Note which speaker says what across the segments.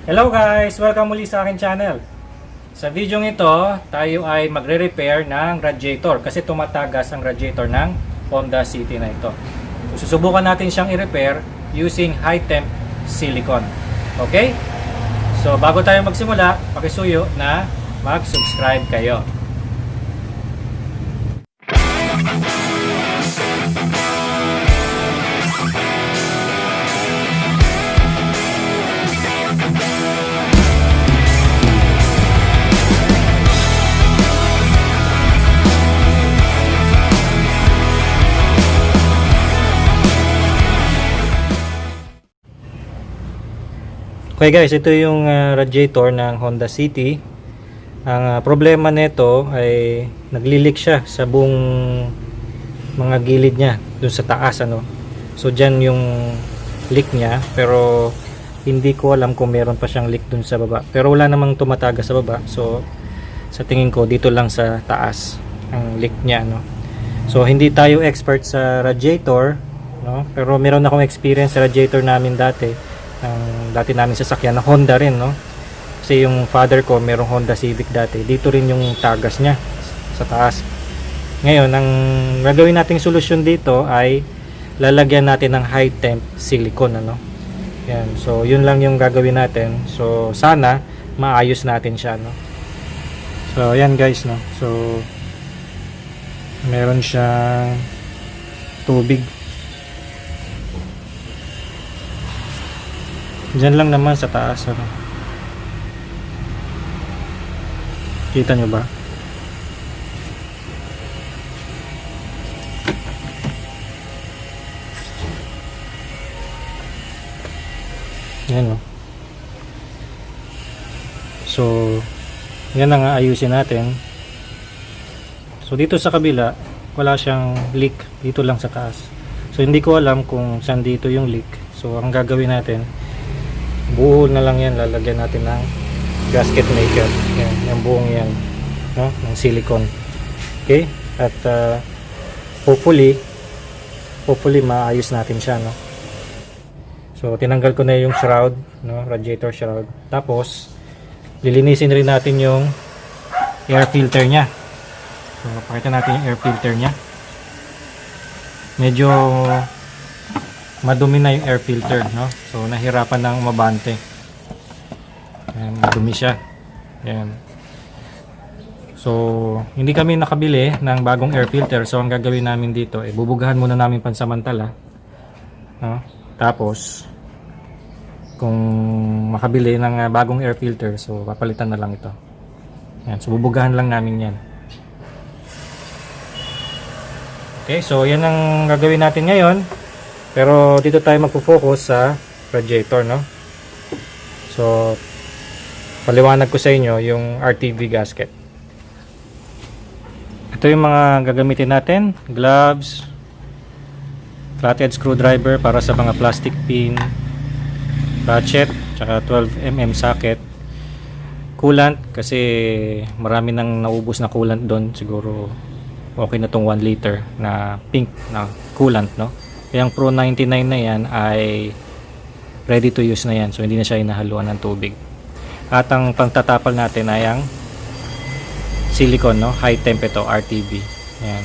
Speaker 1: Hello guys! Welcome muli sa akin channel. Sa video ito, tayo ay magre-repair ng radiator kasi tumatagas ang radiator ng Honda City na ito. So, susubukan natin siyang i-repair using high temp silicone. Okay? So bago tayo magsimula, pakisuyo na mag-subscribe kayo. Okay guys, ito yung radiator ng Honda City. Ang problema nito ay naglilik siya sa buong mga gilid niya dun sa taas So dyan yung leak niya, pero hindi ko alam kung meron pa siyang leak dun sa baba. Pero wala namang tumatagas sa baba. So sa tingin ko dito lang sa taas ang leak niya So hindi tayo expert sa radiator, pero meron akong experience sa radiator namin dati. Dati namin sasakyan na Honda rin, kasi yung father ko merong Honda Civic dati, dito rin yung tagas niya sa taas. Ngayon ang gagawin nating solusyon dito ay lalagyan natin ng high temp silicone yan. So yun lang yung gagawin natin. So sana maayos natin siya So yan guys So meron siyang tubig. Diyan lang naman sa taas Kita nyo ba? Yan So yan ang ayusin natin. So dito sa kabila wala siyang leak, dito lang sa taas. So hindi ko alam kung saan dito yung leak. So ang gagawin natin, buo na lang yan, lalagyan natin ng gasket maker. Yan, yung buong yan ng silicone. Okay? At hopefully maayos natin siya So tinanggal ko na yung shroud, radiator shroud. Tapos lilinisin rin natin yung air filter nya. So pakita natin yung air filter nya. Medyo madumi na yung air filter, So nahirapan nang umabante. Ayan, madumi siya. Ayan. So hindi kami nakabili ng bagong air filter. So ang gagawin namin dito bubugahan muna namin pansamantala. Tapos kung makabili ng bagong air filter, so papalitan na lang ito. Ayan, so bubugahan lang namin yan. Okay, so yan ang gagawin natin ngayon. Pero dito tayo magpo-focus sa radiator, So paliwanag ko sa inyo yung RTV gasket. Ito yung mga gagamitin natin: gloves, flathead screwdriver para sa mga plastic pin, ratchet, tsaka 12mm socket, coolant kasi marami nang naubos na coolant doon. Siguro okay na tong 1 liter na pink na coolant, Yung Pro 99 na yan ay ready to use na yan. So hindi na siya inahaluan ng tubig. At ang pangtatapal natin ay ang silicone, high temp ito, RTV. Yan.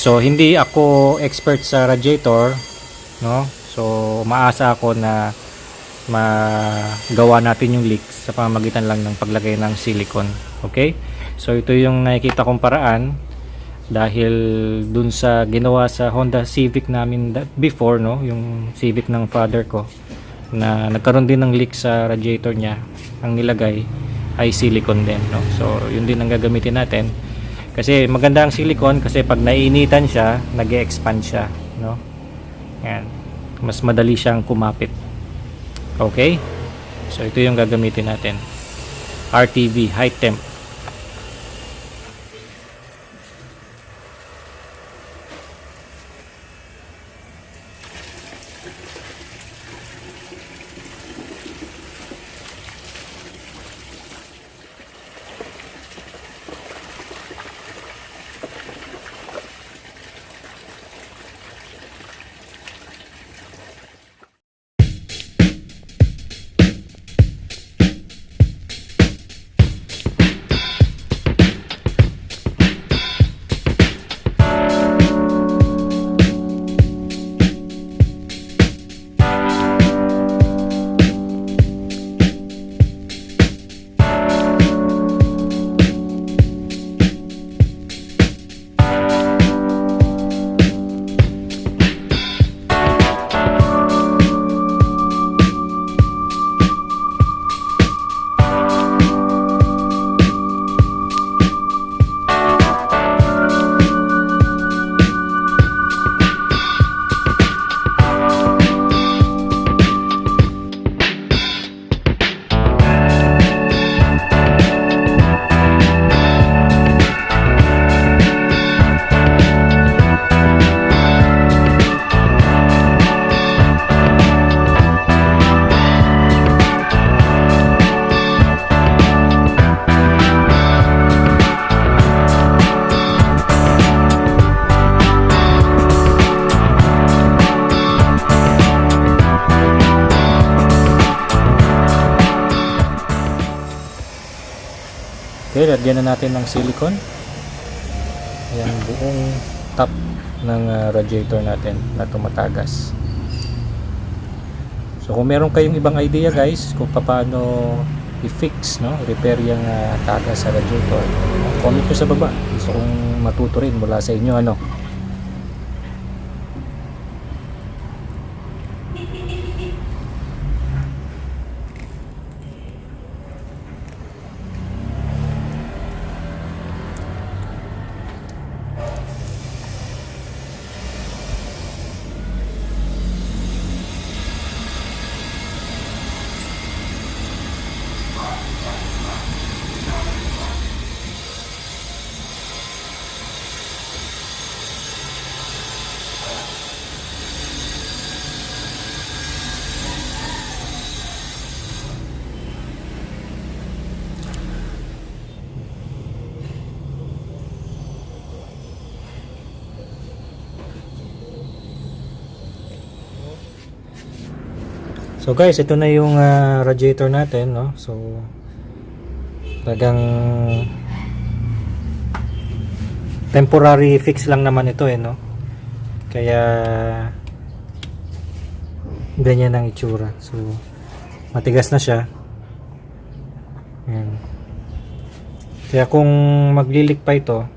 Speaker 1: So hindi ako expert sa radiator, So maasa ako na magawa natin yung leak sa pamamagitan lang ng paglagay ng silicone. Okay? So ito yung nakikita kong paraan. Dahil dun sa ginawa sa Honda Civic namin before, yung Civic ng father ko, na nagkaroon din ng leak sa radiator niya, ang nilagay ay silicone din, So yun din ang gagamitin natin. Kasi maganda ang silicone kasi pag naiinitan siya, nag-e-expand siya, Yan. Mas madali siyang kumapit. Okay? So ito yung gagamitin natin. RTV, high temp. Okay, lagyan na natin ng silicone. Ayan, buong top ng radiator natin na tumatagas. So kung meron kayong ibang idea guys kung paano i-fix, no, repair yung tagas sa radiator, comment nyo sa baba. Gusto kong matuto rin mula sa inyo, ano. So guys, ito na yung radiator natin, no? So talagang temporary fix lang naman ito, no? Kaya ganyan ang itsura. So matigas na siya. Ayan. Kaya kung maglilik pa ito,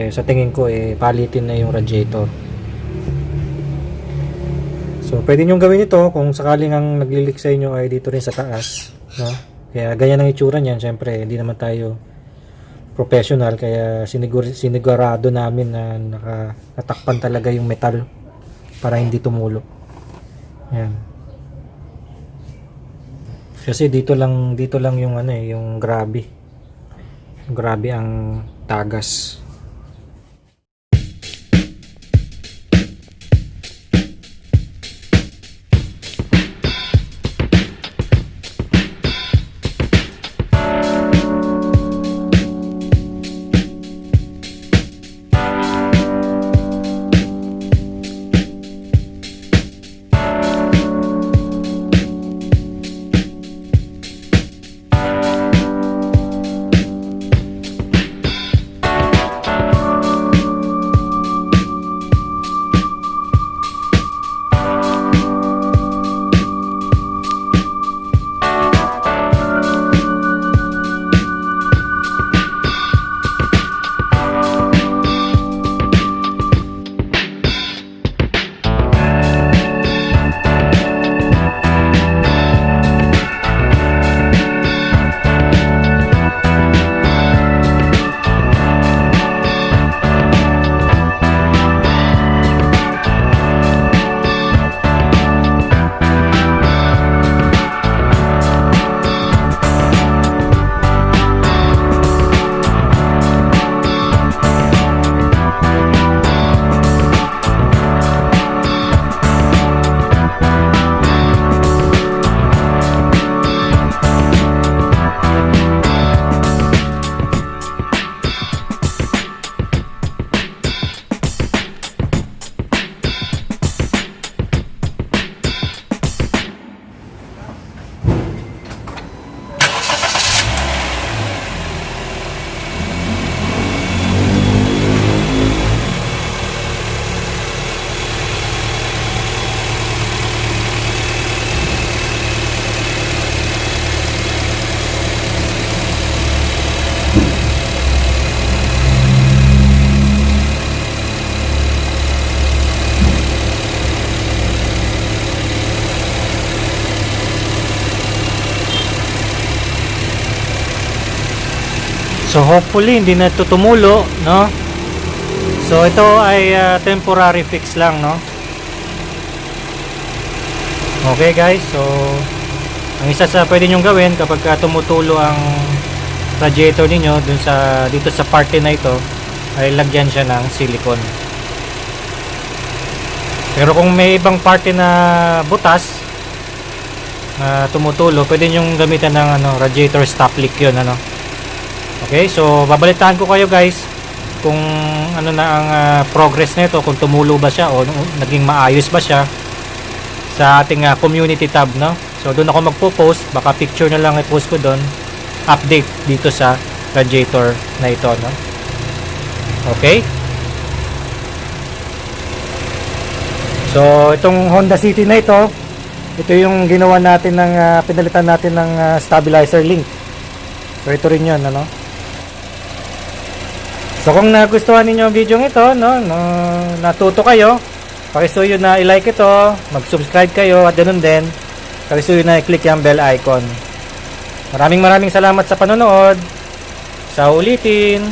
Speaker 1: sa tingin ko palitin na yung radiator. So pwede nyo gawin ito kung sakaling ang naglilik sa inyo ay dito rin sa taas, no? Kaya ganyan ang itsura niyan. Syempre hindi naman tayo professional, kaya sinigurado namin na natakpan talaga yung metal para hindi tumulo. Yan. Kasi dito lang yung yung grabe. Yung grabe ang tagas. So hopefully hindi na ito tumulo, no? So ito ay temporary fix lang, no? Okay guys, so ang isa sa pwede nyong gawin kapag tumutulo ang radiator ninyo dito sa parte na ito, ay lagyan siya ng silicone. Pero kung may ibang parte na butas na tumutulo, pwede nyong gamitan ng radiator stop leak yun, ano? Okay, so babalitaan ko kayo guys kung ano na ang progress nito, kung tumulo ba siya o naging maayos ba siya sa ating community tab, no? So doon ako magpo-post, baka picture na lang i-post ko doon. update dito sa radiator na ito, no? Okay? So, itong Honda City na ito yung ginawa natin ng pinalitan natin ng stabilizer link. So, ito rin yun, ano? So, kung nagustuhan ninyo ang video ito, no, natuto kayo, pakisuyo na i-like ito, mag-subscribe kayo, at ganun din, pakisuyo na i-click yung bell icon. Maraming salamat sa panonood. Sa ulitin.